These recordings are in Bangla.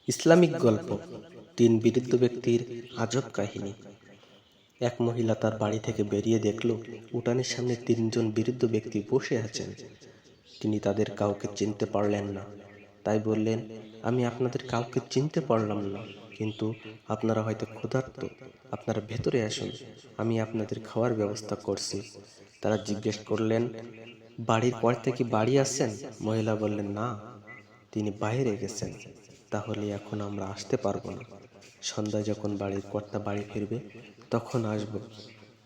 ইসলামিক গল্প, তিন বিরুদ্ধ ব্যক্তির আজব কাহিনী। এক মহিলা তার বাড়ি থেকে বেরিয়ে দেখল উঠানের সামনে তিনজন বিরুদ্ধ ব্যক্তি বসে আছেন। তিনি তাদের কাউকে চিনতে পারলেন না, তাই বললেন, আমি আপনাদের কাউকে চিনতে পারলাম না, কিন্তু আপনারা হয়তো ক্ষুধার্ত, আপনারা ভেতরে আসুন, আমি আপনাদের খাওয়ার ব্যবস্থা করছি। তারা জিজ্ঞেস করলেন, বাড়ির কর্তা কি বাড়ি আছেন? মহিলা বললেন, না, তিনি বাইরে গেছেন। তাহলে এখন আমরা আসতে পারবো না। সন্ধ্যায় যখন বাড়ির কর্তা বাড়ি ফিরবে তখন আসব।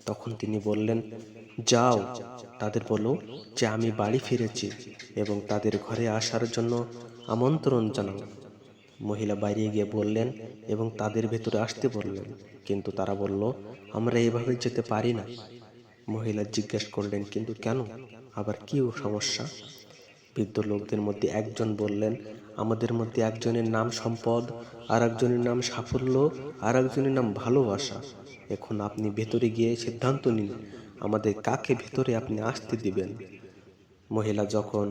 তখন তিনি বললেন, যাও, তাদের বলো যে আমি বাড়ি ফিরেছি এবং তাদের ঘরে আসার জন্য আমন্ত্রণ জানাও। মহিলা বাইরে গিয়ে বললেন এবং তাদের ভেতরে আসতে বললেন, কিন্তু তারা বলল, আমরা এভাবে যেতে পারি না। মহিলা জিজ্ঞেস করলেন, কিন্তু কেন? আবার কি সমস্যা? বৃদ্ধ লোকদের মধ্যে একজন বললেন, আমাদের মধ্যে একজনের নাম সম্পদ, আর একজনের নাম সাফল্য, আর একজনের নাম ভালোবাসা। এখন আপনি ভেতরে গিয়ে সিদ্ধান্ত নিন, আমাদের কাকে ভেতরে আপনি আসতে দিবেন। মহিলা যখন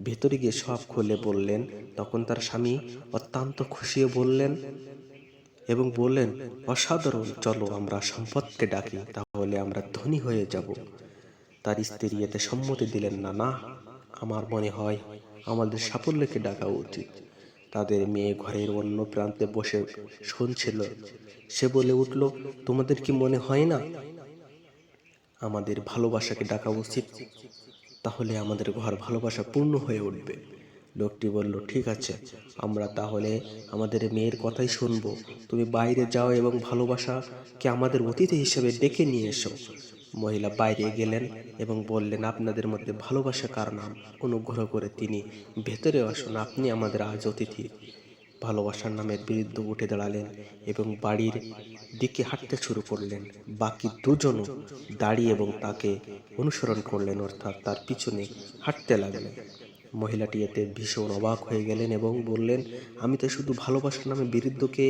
ভেতরে গিয়ে সব খুলে বললেন, তখন তার স্বামী অত্যন্ত খুশি হয়ে বললেন এবং বললেন, অসাধারণ, চলো আমরা সম্পদকে ডাকি, তাহলে আমরা ধনী হয়ে যাব। তার স্ত্রী এতে সম্মতি দিলেন না, না, আমার মনে হয় আমাদের সাফল্যকে ডাকা উচিত। তাদের মেয়ে ঘরের অন্য প্রান্তে বসে শুনছিল। সে বলে উঠল, তোমাদের কি মনে হয় না আমাদের ভালোবাসাকে ডাকা উচিত? তাহলে আমাদের ঘর ভালোবাসা পূর্ণ হয়ে উঠবে। লোকটি বলল, ঠিক আছে, আমরা তাহলে আমাদের মেয়ের কথাই শুনবো। তুমি বাইরে যাও এবং ভালোবাসাকে আমাদের অতিথি হিসেবে ডেকে নিয়ে এসো। মহিলা বাইরে গেলেন এবং বললেন, আপনাদের মধ্যে ভালোবাসা কার নাম? অনুগ্রহ করে তিনি ভেতরে আসুন, আপনি আমাদের আজ অতিথি। ভালোবাসার নামের বিরুদ্ধে উঠে দাঁড়ালেন এবং বাড়ির দিকে হাঁটতে শুরু করলেন। বাকি দুজনও দাঁড়িয়ে এবং তাকে অনুসরণ করলেন, অর্থাৎ তার পিছনে হাঁটতে লাগলেন। মহিলাটি এতে ভীষণ অবাক হয়ে গেলেন এবং বললেন, আমি তো শুধু ভালোবাসার নামে বিরুদ্ধকে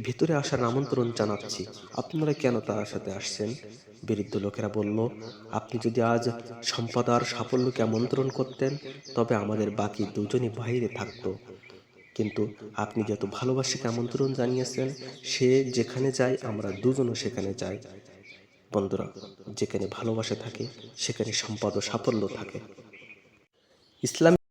ভেতরে আসার আমন্ত্রণ জানাচ্ছি, আপনারা কেন তার সাথে আসছেন? বিরুদ্ধ লোকেরা বলল, আপনি যদি আজ সম্পদ আর সাফল্যকে আমন্ত্রণ করতেন তবে আমাদের বাকি দুজনই বাইরে থাকতো, কিন্তু আপনি যত ভালোবাসাকে আমন্ত্রণ জানিয়েছেন, সে যেখানে যায় আমরা দুজনও সেখানে যাই। বন্ধুরা, যেখানে ভালোবাসা থাকে সেখানে সম্পদ ও সাফল্য থাকে। ইসলাম